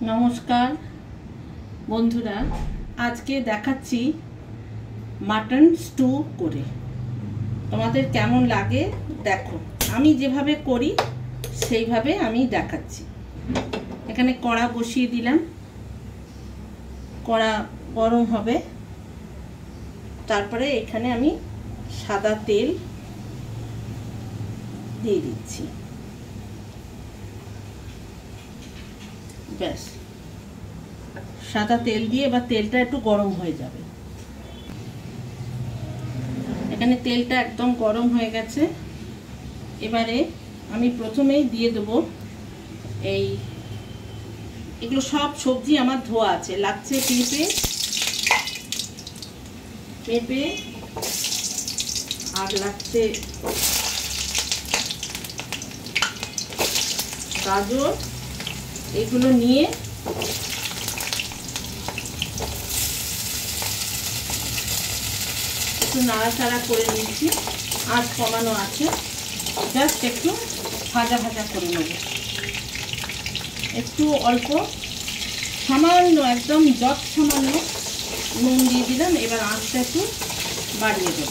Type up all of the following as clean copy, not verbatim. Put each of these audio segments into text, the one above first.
নমস্কার বন্ধুরা, আজকে দেখাচ্ছি মাটন স্টু করে। তোমাদের কেমন লাগে দেখো। আমি যেভাবে করি সেইভাবে আমি দেখাচ্ছি। এখানে কড়া বসিয়ে দিলাম, কড়া গরম হবে। তারপরে এখানে আমি সাদা তেল দিয়ে দিচ্ছি। ব্যাস, সাদা তেল দিয়ে এবার তেলটা একটু গরম হয়ে যাবে। এখানে তেলটা একদম গরম হয়ে গেছে। এবারে আমি প্রথমেই দিয়ে দেবো এগুলো সব সবজি আমার ধোয়া আছে। লাগছে পেঁপে আর লাগছে গাজর। এগুলো নিয়ে একটু নাড়াচাড়া করে নিচ্ছি। আঁচ কমানো আছে, জাস্ট একটু ভাজা ভাজা করে নেব। একটু অল্প সামান্য, একদম যত সামান্য নুন দিয়ে দিলাম। এবার আঁচটা একটু বাড়িয়ে দেব।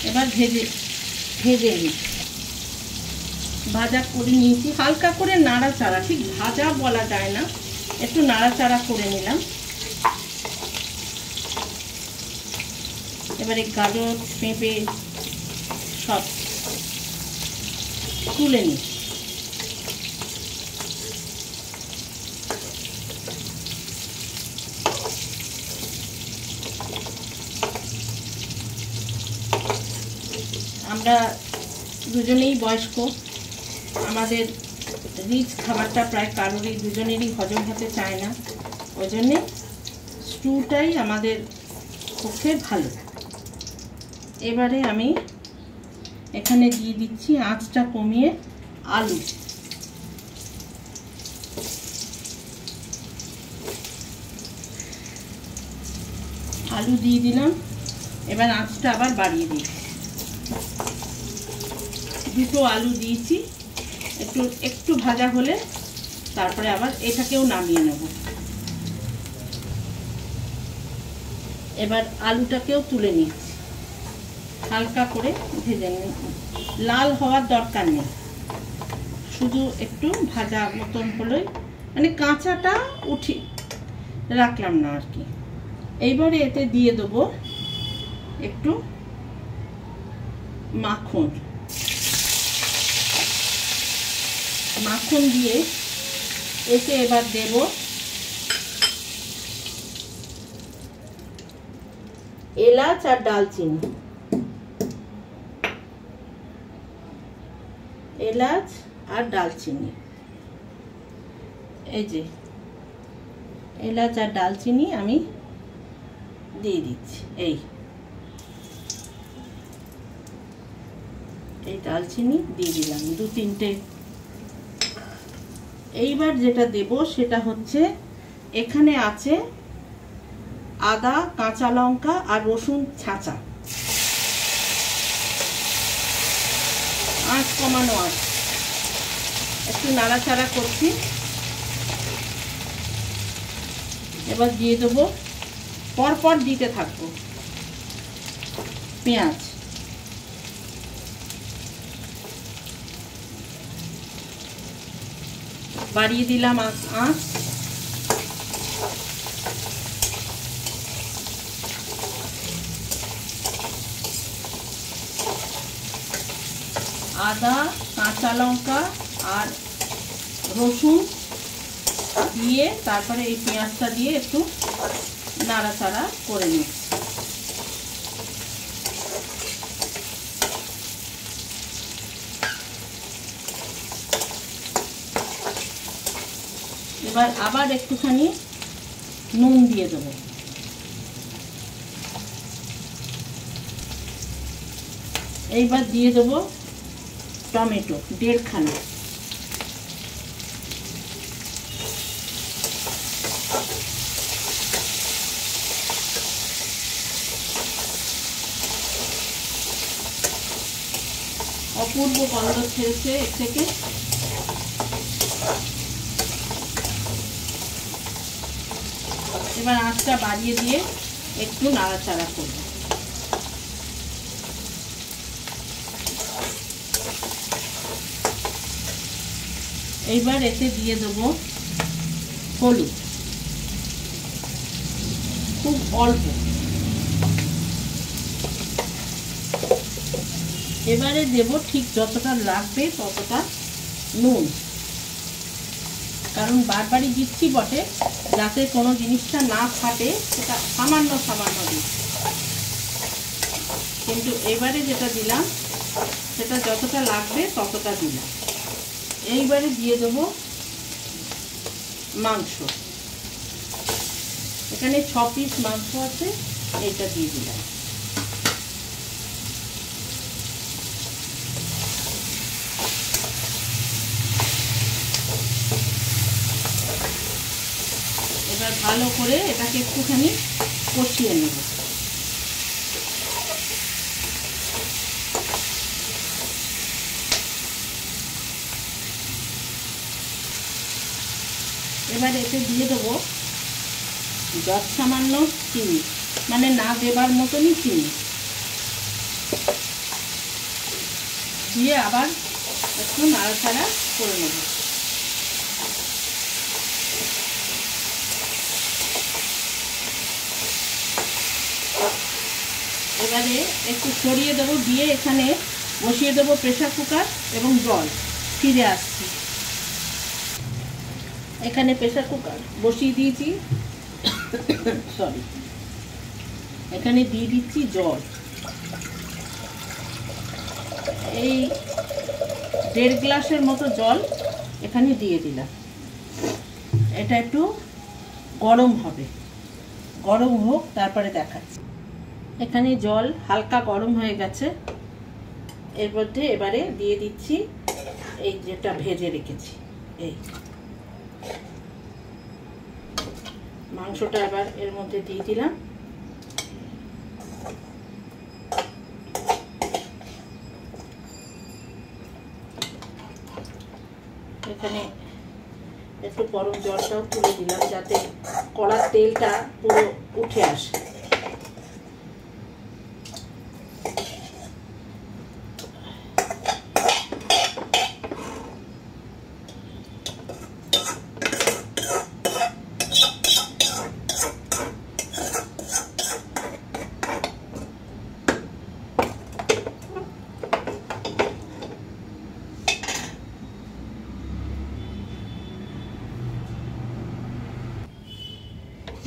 এবার ভেজে নিই। ভাজা করে নিয়েছি, হালকা করে নাড়াচাড়া, ঠিক ভাজা বলা যায় না, একটু নাড়াচাড়া করে নিলাম। এবারে গাজর পেঁপে সব তুলে নিই। আমরা দুজনেই বয়স্ক, আমাদের রিচ খাবারটা প্রায় কারোরই দুজনেরই হজম হতে চায় না। ওই জন্যে স্টুটাই আমাদের পক্ষে ভালো। এবারে আমি এখানে দিয়ে দিচ্ছি আঁচটা কমিয়ে আলু দিয়ে দিলাম। এবার আঁচটা আবার বাড়িয়ে দিই। দুটো আলু দিয়েছি, একটু ভাজা হলে তারপরে আবার এটাকেও নামিয়ে নেব। এবার আলুটাকেও তুলে নিচ্ছি, হালকা করে ভেজে নিই। লাল হওয়ার দরকার নেই, শুধু একটু ভাজা মতন হলেই, মানে কাঁচাটা উঠি রাখলাম না আর কি। এইবারে এতে দিয়ে দেবো একটু মাখন দিয়ে এতে এবার দেব এলাচ আর ডালচিনি। এলাচ আর ডালচিনি, এই যে এলাচ আর ডালচিনি আমি দিয়ে দিচ্ছি। এই ডালচিনি দিয়ে দিলাম, 2-3টে। এইবার যেটা দেব সেটা হচ্ছে, এখানে আছে আদা, কাঁচা লঙ্কা আর রসুন ছাঁচা। আঁচ কমানো আছে, একটু নাড়াচাড়া করছি। এবার দিয়ে দেবো, পরপর দিতে থাকবো, পেঁয়াজ। বাড়িয়ে দিলাম আঁচ। আদা, কাঁচা লঙ্কা আর রসুন দিয়ে তারপরে এই পেঁয়াজটা দিয়ে একটু নাড়াচাড়া করে নিচ্ছি। এবার আবার একটুখানি নুন দিয়ে দেবো। এইবার দিয়ে দেবো টমেটো 1.5খানা। অপূর্ব গন্ধ ছেড়েছে এর থেকে। এবার আঁচটা বাড়িয়ে দিয়ে একটু নাড়াচাড়া করব। এইবার এতে দিয়ে দেবো হলুদ, খুব অল্প। এবারে দেব ঠিক যতটা লাগবে ততটা নুন, কারণ বারবারই দিচ্ছি বটে, যাতে কোনো জিনিসটা না ফাটে সেটা সামান্য সামান্য দিই। কিন্তু এবারে যেটা দিলাম সেটা যতটা লাগবে ততটা দিলাম। এইবারে দিয়ে দেবো মাংস। এখানে 6 পিস মাংস আছে, এইটা দিয়ে দিলাম। এবার ভালো করে এটাকে একটুখানি কষিয়ে নেব। এবার এতে দিয়ে দেবো যত সামান্য চিনি, মানে না দেবার মতনই চিনি দিয়ে আবার একটু নাড়াচাড়া করে নেব। এবারে একটু সরিয়ে দেবো, দিয়ে এখানে বসিয়ে দেবো প্রেসার কুকার এবং জল। ফিরে আসছি। এখানে প্রেসার কুকার বসিয়ে দিয়েছি, সরি, এখানে দিয়ে দিচ্ছি জল। এই 1.5 গ্লাসের মতো জল এখানে দিয়ে দিলাম। এটা একটু গরম হবে, গরম হোক তারপরে দেখাচ্ছি। এখানে জল হালকা গরম হয়ে গেছে। এর মধ্যে এবারে দিয়ে দিচ্ছি এই যেটা ভেজে রেখেছি, এই মাংসটা এবার এর মধ্যে দিয়ে দিলাম। এখানে একটু গরম জলটাও তুলে দিলাম যাতে কড়ার তেলটা পুরো উঠে আসে।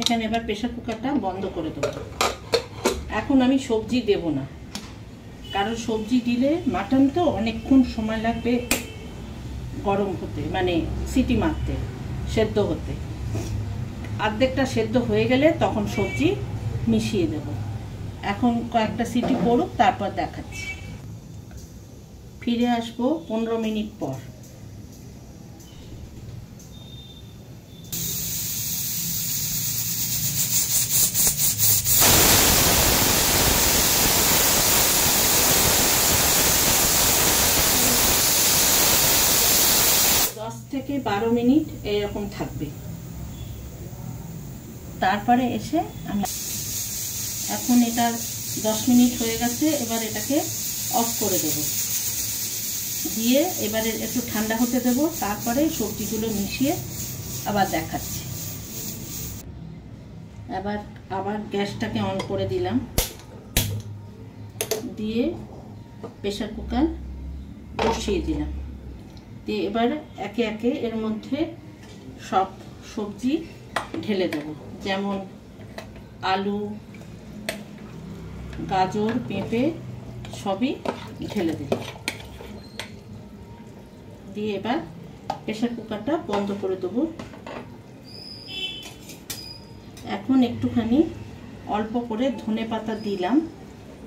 এখানে এবার প্রেসার কুকারটা বন্ধ করে দেবো। এখন আমি সবজি দেব না, কারণ সবজি দিলে মাটন তো অনেকক্ষণ সময় লাগবে গরম হতে, মানে সিটি মারতে, সেদ্ধ হতে। অর্ধেকটা সেদ্ধ হয়ে গেলে তখন সবজি মিশিয়ে দেব। এখন কয়েকটা সিটি পড়ুক, তারপর দেখাচ্ছি। ফিরে আসবো 15 মিনিট পর। থেকে 12 মিনিট এরকম থাকবে। তারপরে এসে আমি এখন এটা 10 মিনিট হয়ে গেছে। এবার এটাকে অফ করে দেব, দিয়ে এবারে একটু ঠান্ডা হতে দেব। তারপরে সবজিগুলো মিশিয়ে আবার দেখাচ্ছি। আবার গ্যাসটাকে অন করে দিলাম, দিয়ে প্রেসার কুকার বসিয়ে দিলাম। দিয়ে এবার একে একে এর মধ্যে সব সবজি ঢেলে দেব, যেমন আলু, গাজর, পেঁপে সবই ঢেলে দেব। দিয়ে এবার প্রেসার কুকারটা বন্ধ করে দেব। এখন একটুখানি অল্প করে ধনেপাতা দিলাম,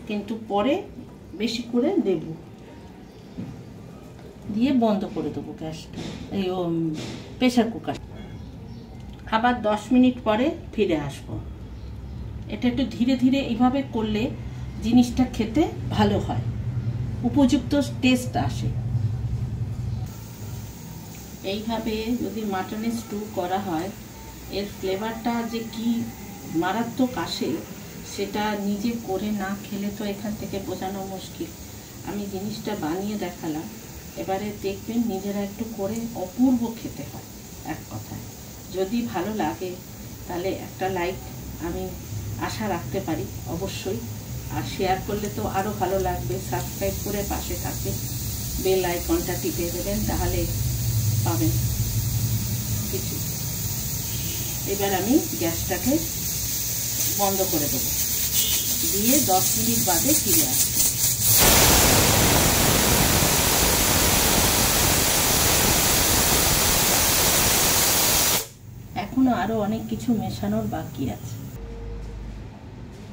কিন্তু পরে বেশি করে দেব। দিয়ে বন্ধ করে দেবো গ্যাসটা, এই প্রেসার কুকার। আবার 10 মিনিট পরে ফিরে আসবো। এটা একটু ধীরে ধীরে এইভাবে করলে জিনিসটা খেতে ভালো হয়। উপযুক্ত টেস্ট আসে। এইভাবে যদি মাটনের স্টু করা হয়, এর ফ্লেভারটা যে কি মারাত্মক আসে সেটা নিজে করে না খেলে তো এখান থেকে বোঝানো মুশকিল। আমি জিনিসটা বানিয়ে দেখালাম, এবারে দেখবেন নিজেরা একটু করে অপূর্ব খেতে হয়। এক কথায় যদি ভালো লাগে তাহলে একটা লাইক আমি আশা রাখতে পারি অবশ্যই, আর শেয়ার করলে তো আরও ভালো লাগবে। সাবস্ক্রাইব করে পাশে থাকবে, বেল আইকনটা টিপে দেবেন, তাহলে পাবেন কিছু। এবার আমি গ্যাসটাকে বন্ধ করে দেবো, দিয়ে 10 মিনিট বাদে ফিরে আসবো। এখনো আরো অনেক কিছু মেশানোর বাকি আছে।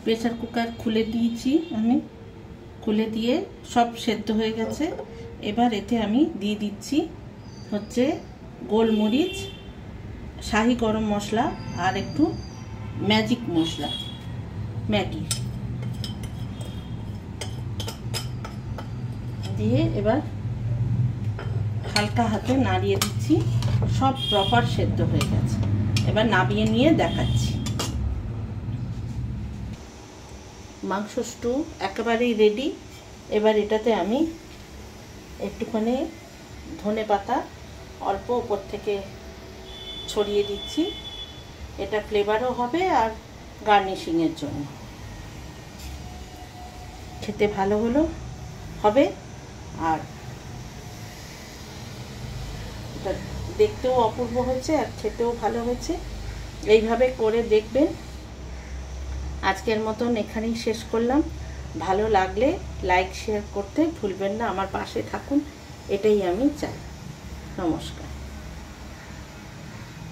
প্রেসার কুকার খুলে দিয়েছি, আমি খুলে দিয়ে সব সেদ্ধ হয়ে গেছে। এবার এতে আমি দিয়ে দিচ্ছি হচ্ছে গোলমরিচ, শাহি গরম মশলা আর একটু ম্যাজিক মশলা, ম্যাগি দিয়ে এবার হালকা হাতে নাড়িয়ে দিচ্ছি। সব প্রপার সেদ্ধ হয়ে গেছে, এবার নামিয়ে নিয়ে দেখাচ্ছি। মাংস স্টু একেবারেই রেডি। এবার এটাতে আমি একটুখানি ধনেপাতা অল্প উপর থেকে ছড়িয়ে দিচ্ছি, এটা ফ্লেভারও হবে আর গার্নিশিংয়ের জন্য। খেতে ভালো হবে, আর এটা দেখতেও অপূর্ব হয়েছে আর খেতেও ভালো হয়েছে। এইভাবে করে দেখবেন। আজকের মতন এখানেই শেষ করলাম। ভালো লাগলে লাইক শেয়ার করতে ভুলবেন না, আমার পাশে থাকুন, এটাই আমি চাই। নমস্কার।